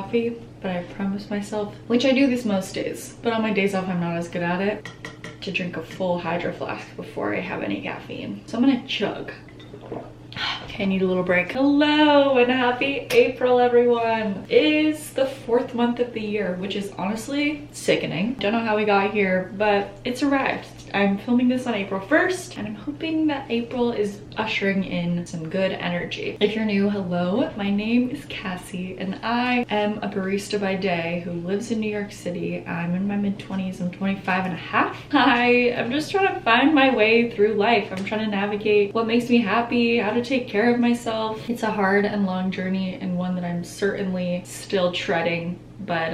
coffee, but I promised myself, which I do this most days, but on my days off I'm not as good at it, to drink a full hydro flask before I have any caffeine. So I'm gonna chug. Okay, I need a little break. Hello and happy April, everyone. It is the 4th month of the year, which is honestly sickening. Don't know how we got here, but it's arrived. I'm filming this on April 1st, and I'm hoping that April is ushering in some good energy. If you're new, hello. My name is Cassie, and I am a barista by day who lives in New York City. I'm in my mid-20s. I'm 25 and a half. I am just trying to find my way through life. I'm trying to navigate what makes me happy, how to take care of myself. It's a hard and long journey, and one that I'm certainly still treading, but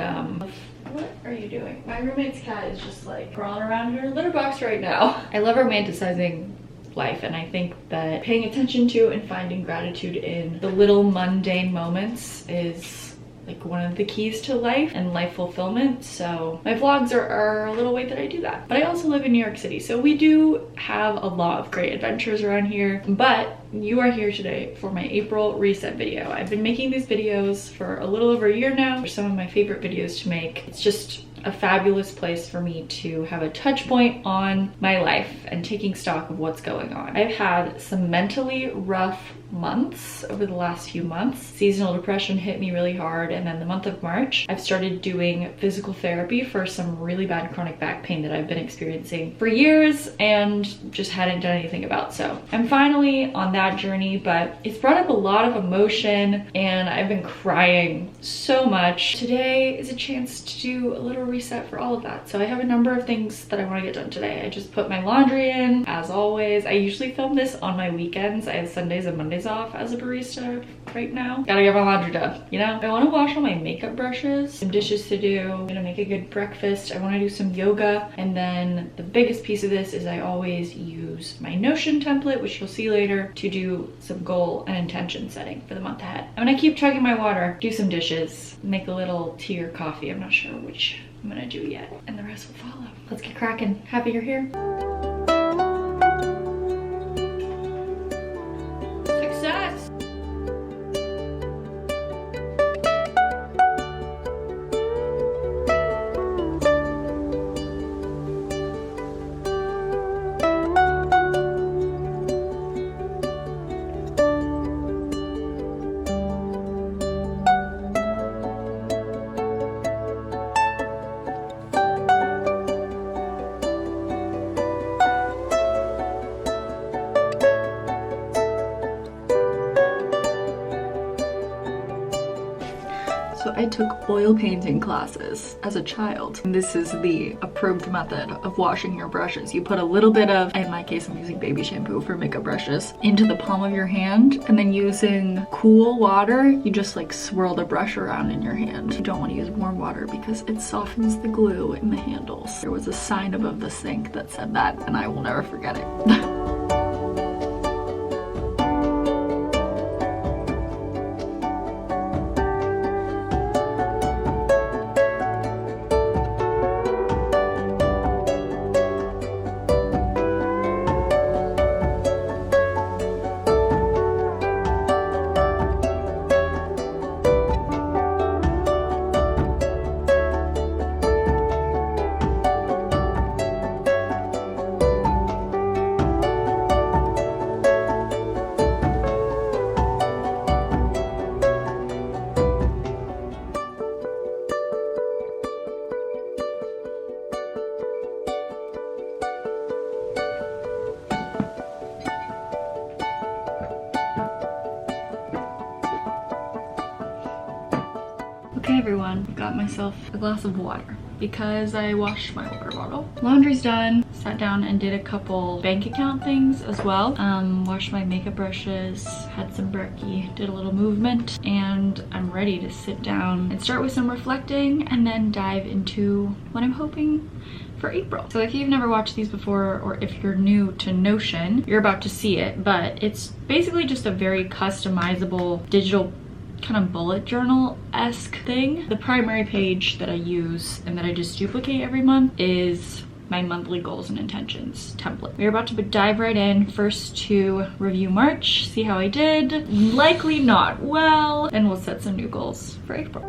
what are you doing? My roommate's cat is just like crawling around in her litter box right now. I love romanticizing life, and I think that paying attention to and finding gratitude in the little mundane moments is like one of the keys to life and life fulfillment. So my vlogs are a little way that I do that. But I also live in New York City, so we do have a lot of great adventures around here. But you are here today for my April reset video. I've been making these videos for a little over a year now. They're some of my favorite videos to make. It's just a fabulous place for me to have a touch point on my life and taking stock of what's going on. I've had some mentally rough months over the last few months. Seasonal depression hit me really hard, and then the month of March I've started doing physical therapy for some really bad chronic back pain that I've been experiencing for years and just hadn't done anything about. So I'm finally on that journey, but it's brought up a lot of emotion and I've been crying so much. Today is a chance to do a little reset for all of that. So I have a number of things that I want to get done today. I just put my laundry in, as always. I usually film this on my weekends. I have Sundays and Mondays off as a barista right now. Gotta get my laundry done, you know? I want to wash all my makeup brushes, some dishes to do. I'm gonna make a good breakfast. I want to do some yoga, and then the biggest piece of this is I always use my Notion template, which you'll see later, to do some goal and intention setting for the month ahead. I'm gonna keep chugging my water, do some dishes, make a little tea or coffee. I'm not sure which I'm gonna do yet, and the rest will follow. Let's get cracking. Happy you're here. Success! So I took oil painting classes as a child. And this is the approved method of washing your brushes. You put a little bit of, in my case I'm using baby shampoo for makeup brushes, into the palm of your hand, and then using cool water, you just like swirl the brush around in your hand. You don't want to use warm water because it softens the glue in the handles. There was a sign above the sink that said that, and I will never forget it. Okay everyone, got myself a glass of water because I washed my water bottle. Laundry's done. Sat down and did a couple bank account things as well. Washed my makeup brushes, had some brekkie, did a little movement, and I'm ready to sit down and start with some reflecting and then dive into what I'm hoping for April. So if you've never watched these before, or if you're new to Notion, you're about to see it, but it's basically just a very customizable digital kind of bullet journal-esque thing. The primary page that I use and that I just duplicate every month is my monthly goals and intentions template. We're about to dive right in, first to review March, see how I did. Likely not well, and we'll set some new goals for April.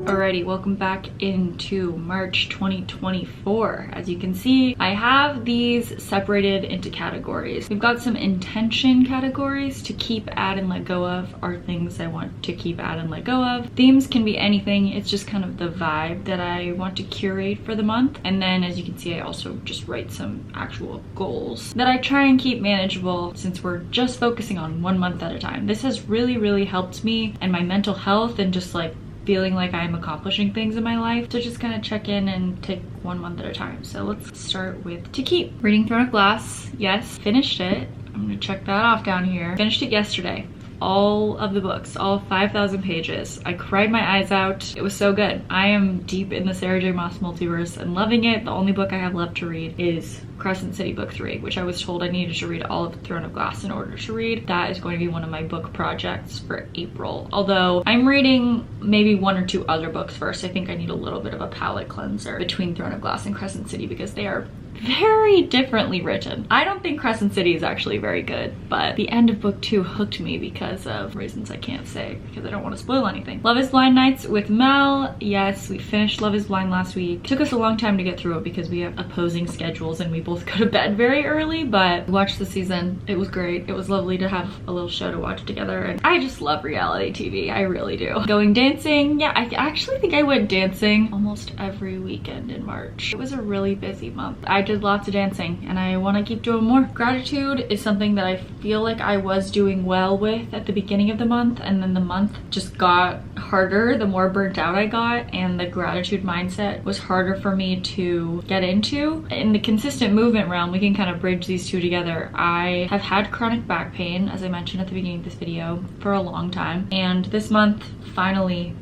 Alrighty, welcome back into March 2024. As you can see, I have these separated into categories. We've got some intention categories to keep, add, and let go of, are things I want to keep, add, and let go of. Themes can be anything. It's just kind of the vibe that I want to curate for the month. And then as you can see, I also just write some actual goals that I try and keep manageable since we're just focusing on 1 month at a time. This has really helped me and my mental health and just like feeling like I'm accomplishing things in my life, to just kind of check in and take 1 month at a time. So let's start with to keep. Reading Throne of Glass, yes, finished it. I'm gonna check that off down here. Finished it yesterday. All of the books, all 5,000 pages. I cried my eyes out. It was so good. I am deep in the Sarah J Maas multiverse and loving it. The only book I have left to read is Crescent City Book 3, which I was told I needed to read all of Throne of Glass in order to read. That is going to be one of my book projects for April. Although I'm reading maybe 1 or 2 other books first. I think I need a little bit of a palate cleanser between Throne of Glass and Crescent City because they are very differently written. I don't think Crescent City is actually very good, but the end of book 2 hooked me because of reasons I can't say because I don't want to spoil anything. Love is Blind Nights with Mel. Yes, we finished Love is Blind last week. It took us a long time to get through it because we have opposing schedules and we both go to bed very early, but we watched the season. It was great. It was lovely to have a little show to watch together, and I just love reality TV. I really do. Going dancing. Yeah, I actually think I went dancing almost every weekend in March. It was a really busy month. I did lots of dancing and I want to keep doing more. Gratitude is something that I feel like I was doing well with at the beginning of the month, and then the month just got harder the more burnt out I got, and the gratitude mindset was harder for me to get into. In the consistent movement realm, we can kind of bridge these two together. I have had chronic back pain, as I mentioned at the beginning of this video, for a long time, and this month finally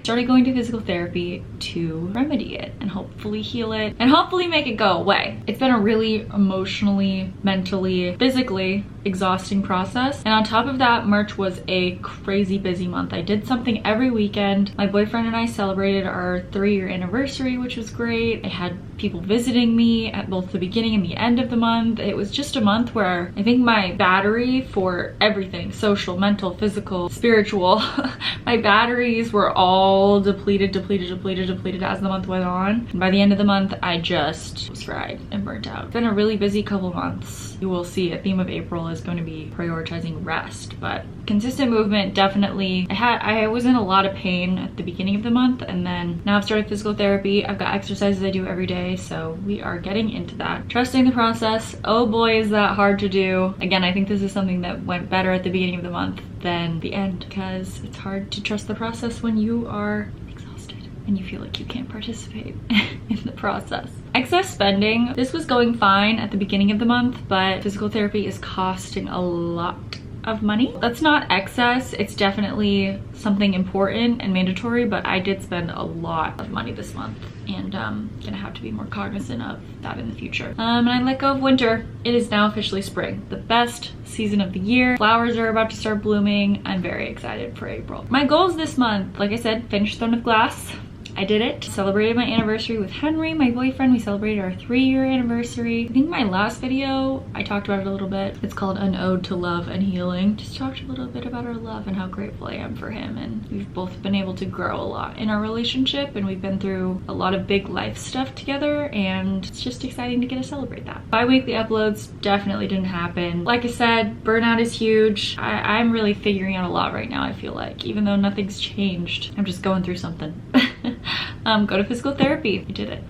started going to physical therapy to remedy it and hopefully heal it and hopefully make it go away. It's been a really emotionally, mentally, physically exhausting process, and on top of that, March was a crazy busy month. I did something every weekend. My boyfriend and I celebrated our 3-year anniversary, which was great. I had people visiting me at both the beginning and the end of the month. It was just a month where I think my battery for everything, social, mental, physical, spiritual, my batteries were all depleted as the month went on. And by the end of the month, I just was fried and burnt out. It's been a really busy couple months. You will see a theme of April is going to be prioritizing rest, but consistent movement, definitely. I was in a lot of pain at the beginning of the month, and then now I've started physical therapy. I've got exercises I do every day, so we are getting into that. Trusting the process. Oh boy, is that hard to do. Again, I think this is something that went better at the beginning of the month than the end, because it's hard to trust the process when you are exhausted and you feel like you can't participate in the process. Excess spending. This was going fine at the beginning of the month, but physical therapy is costing a lot of money. That's not excess. It's definitely something important and mandatory, but I did spend a lot of money this month, and gonna have to be more cognizant of that in the future. And I let go of winter. It is now officially spring, the best season of the year. Flowers are about to start blooming. I'm very excited for April. My goals this month, like I said, finish Throne of Glass. I did it. Celebrated my anniversary with Henry, my boyfriend. We celebrated our 3-year anniversary. I think my last video, I talked about it a little bit. It's called An Ode to Love and Healing. Just talked a little bit about our love and how grateful I am for him. And we've both been able to grow a lot in our relationship, and we've been through a lot of big life stuff together, and it's just exciting to get to celebrate that. Bi-weekly uploads definitely didn't happen. Like I said, burnout is huge. I'm really figuring out a lot right now, I feel like. Even though nothing's changed, I'm just going through something. Go to physical therapy. I did it.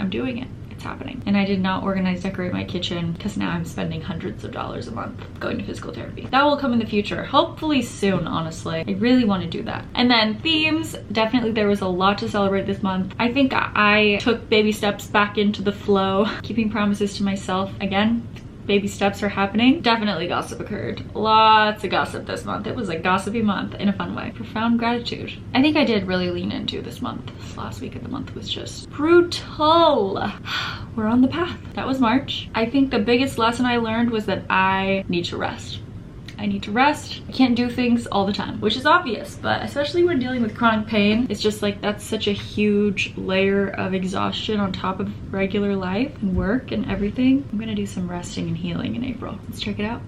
I'm doing it. It's happening. And I did not organize, decorate my kitchen because now I'm spending hundreds of dollars a month going to physical therapy. That will come in the future. Hopefully soon, honestly. I really want to do that. And then themes. Definitely there was a lot to celebrate this month. I think I took baby steps back into the flow. Keeping promises to myself. Again, baby steps are happening. Definitely gossip occurred. Lots of gossip this month. It was a gossipy month in a fun way. Profound gratitude. I think I did really lean into this month. This last week of the month was just brutal. We're on the path. That was March. I think the biggest lesson I learned was that I need to rest. I need to rest. I can't do things all the time, which is obvious, but especially when dealing with chronic pain, it's just like that's such a huge layer of exhaustion on top of regular life and work and everything. I'm gonna do some resting and healing in April. Let's check it out.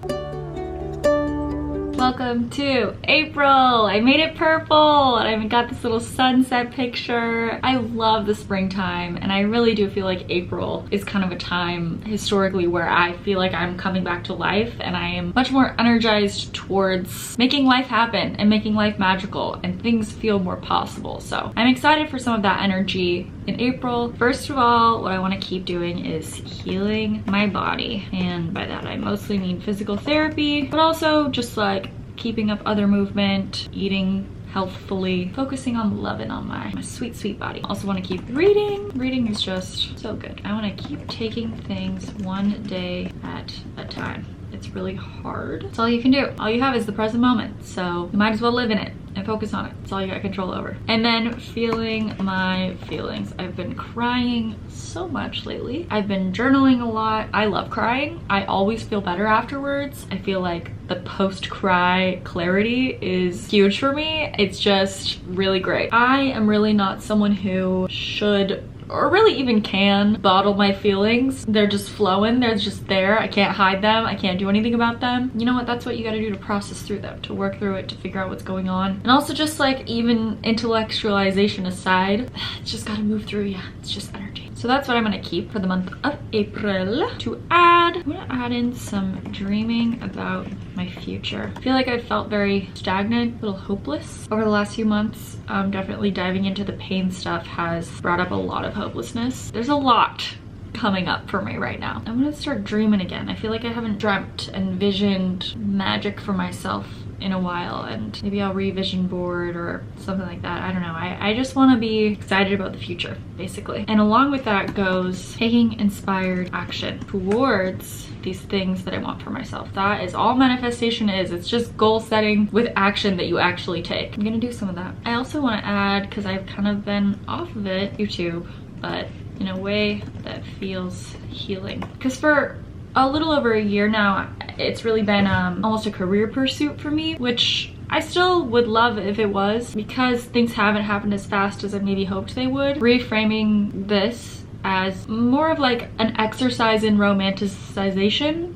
Welcome to April. I made it purple and I've got this little sunset picture. I love the springtime and I really do feel like April is kind of a time historically where I feel like I'm coming back to life and I am much more energized towards making life happen and making life magical and things feel more possible. So I'm excited for some of that energy in April. First of all, what I want to keep doing is healing my body, and by that I mostly mean physical therapy, but also just like keeping up other movement, eating healthfully, focusing on loving on my sweet body. Also want to keep reading. Reading is just so good. I want to keep taking things one day at a time. It's really hard. It's all you can do. All you have is the present moment, so you might as well live in it and focus on it. It's all you got control over. And then feeling my feelings. I've been crying so much lately. I've been journaling a lot. I love crying. I always feel better afterwards. I feel like the post-cry clarity is huge for me. It's just really great. I am really not someone who should or really even can bottle my feelings. They're just flowing, they're just there. I can't hide them, I can't do anything about them. You know what, that's what you gotta do to process through them, to work through it, to figure out what's going on. And also just like even intellectualization aside, it's just gotta move through you. It's just energy. So that's what I'm gonna keep for the month of April. To add, I'm gonna add in some dreaming about my future. I feel like I felt very stagnant, a little hopeless over the last few months. Definitely diving into the pain stuff has brought up a lot of hopelessness. There's a lot coming up for me right now. I'm gonna start dreaming again. I feel like I haven't dreamt and visioned magic for myself in a while, and maybe I'll revision board or something like that. I don't know. I just want to be excited about the future, basically. And along with that goes taking inspired action towards these things that I want for myself. That is all manifestation is. It's just goal setting with action that you actually take. I'm gonna do some of that. I also want to add, because I've kind of been off of it, YouTube, but in a way that feels healing. Because for a little over a year now, it's really been almost a career pursuit for me, which I still would love if it was, because things haven't happened as fast as I maybe hoped they would. Reframing this as more of like an exercise in romanticizing,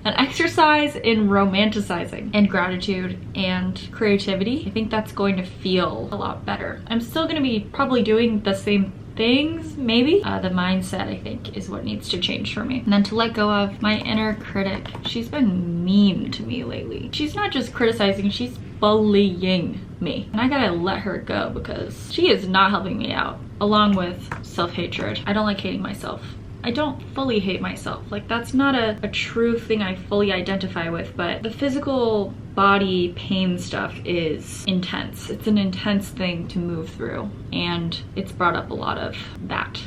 an exercise in romanticizing and gratitude and creativity. I think that's going to feel a lot better. I'm still going to be probably doing the same things, maybe. The mindset, I think, is what needs to change for me. And then to let go of my inner critic. She's been mean to me lately. She's not just criticizing, she's bullying me. And I gotta let her go because she is not helping me out. Along with self-hatred. I don't like hating myself. I don't fully hate myself. Like, that's not a true thing I fully identify with, but the physical body pain stuff is intense. It's an intense thing to move through, and it's brought up a lot of that,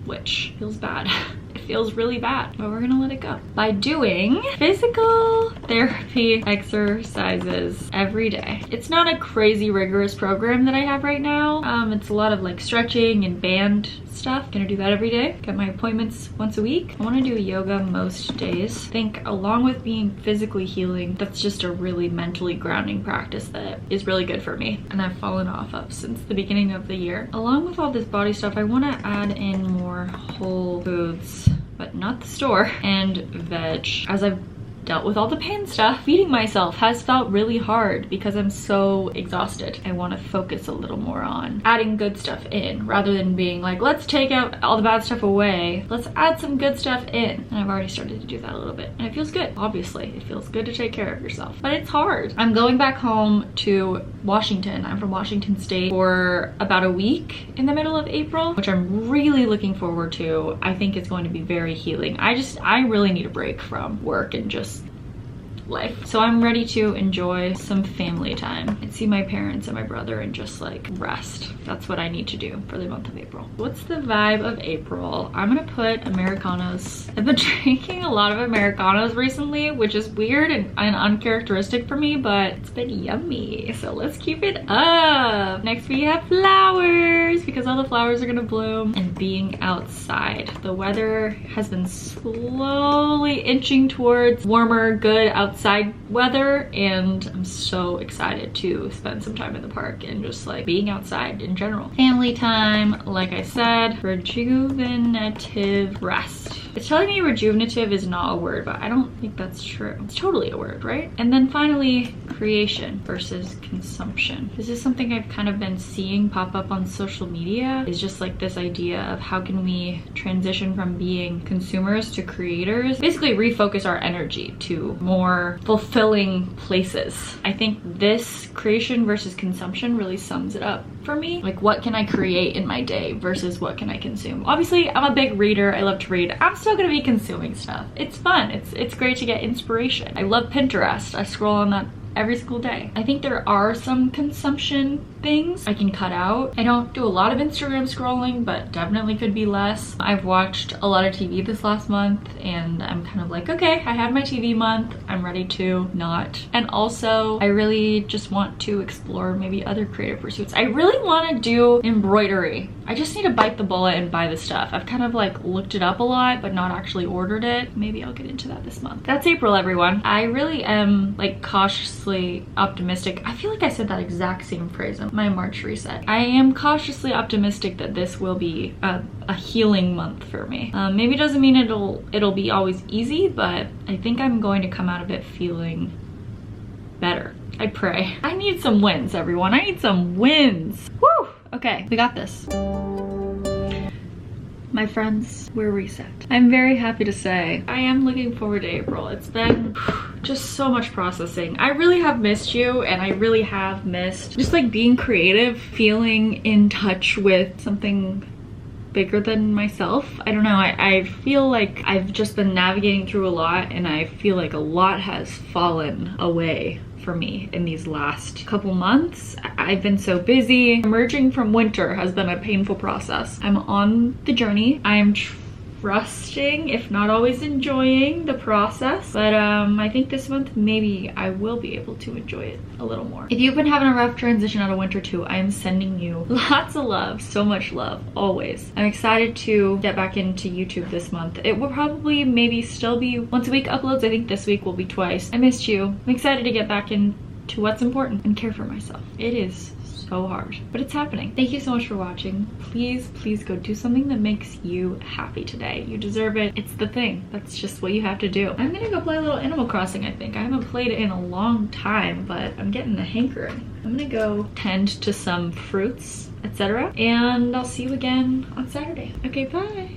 which feels bad. It feels really bad, but we're gonna let it go by doing physical therapy exercises every day. It's not a crazy rigorous program that I have right now. It's a lot of like stretching and band stuff. Gonna do that every day. Get my appointments once a week. I want to do yoga most days. I think along with being physically healing, that's just a really mentally grounding practice that is really good for me, and I've fallen off of since the beginning of the year. Along with all this body stuff, I want to add in more whole foods, but not the store, and veg. As I've dealt with all the pain stuff, feeding myself has felt really hard because I'm so exhausted. I want to focus a little more on adding good stuff in rather than being like, let's take out all the bad stuff away. Let's add some good stuff in. And I've already started to do that a little bit. And it feels good. Obviously, it feels good to take care of yourself, but it's hard. I'm going back home to Washington. I'm from Washington State for about a week in the middle of April, which I'm really looking forward to. I think it's going to be very healing. I really need a break from work and just life. So I'm ready to enjoy some family time and see my parents and my brother and just like rest. That's what I need to do for the month of April. What's the vibe of April? I'm gonna put Americanos. I've been drinking a lot of Americanos recently, which is weird and uncharacteristic for me, but it's been yummy. So let's keep it up. Next we have flowers, because all the flowers are gonna bloom, and being outside. The weather has been slowly inching towards warmer, good outside weather, and I'm so excited to spend some time in the park and just like being outside in general. Family time, like I said, rejuvenative rest. It's telling me rejuvenative is not a word, but I don't think that's true. It's totally a word, right? And then finally, creation versus consumption. This is something I've kind of been seeing pop up on social media. Is just like this idea of how can we transition from being consumers to creators, basically refocus our energy to more fulfilling places. I think this creation versus consumption really sums it up for me. Like, what can I create in my day versus what can I consume? Obviously, I'm a big reader. I love to read. I'm still gonna be consuming stuff. It's fun. It's great to get inspiration. I love Pinterest. I scroll on that every single day. I think there are some consumption things I can cut out. I don't do a lot of Instagram scrolling, but definitely could be less. I've watched a lot of TV this last month and I'm kind of like, okay, I had my TV month. I'm ready to not. And also, I really just want to explore maybe other creative pursuits. I really want to do embroidery. I just need to bite the bullet and buy the stuff. I've kind of like looked it up a lot, but not actually ordered it. Maybe I'll get into that this month. That's April, everyone. I really am like cautiously optimistic. I feel like I said that exact same phrase in my March reset. I am cautiously optimistic that this will be a healing month for me. Maybe it doesn't mean it'll be always easy, but I think I'm going to come out of it feeling better. I pray. I need some wins, everyone. I need some wins. Woo! Okay, we got this. My friends, we're reset. I'm very happy to say I am looking forward to April. It's been just so much processing. I really have missed you, and I really have missed just like being creative, feeling in touch with something bigger than myself. I don't know, I feel like I've just been navigating through a lot, and I feel like a lot has fallen away for me in these last couple months. I've been so busy. Emerging from winter has been a painful process. I'm on the journey. I'm trusting, if not always enjoying the process, but I think this month maybe I will be able to enjoy it a little more. If you've been having a rough transition out of winter too, I am sending you lots of love, so much love, always. I'm excited to get back into YouTube this month. It will probably maybe still be once a week uploads. I think this week will be twice. I missed you. I'm excited to get back into what's important and care for myself. It is so hard, but it's happening. Thank you so much for watching. Please go do something that makes you happy today. You deserve it. It's the thing. That's just what you have to do. I'm gonna go play a little Animal Crossing. I think I haven't played it in a long time, but I'm getting the hankering. I'm gonna go tend to some fruits, etc., and I'll see you again on Saturday. Okay, bye.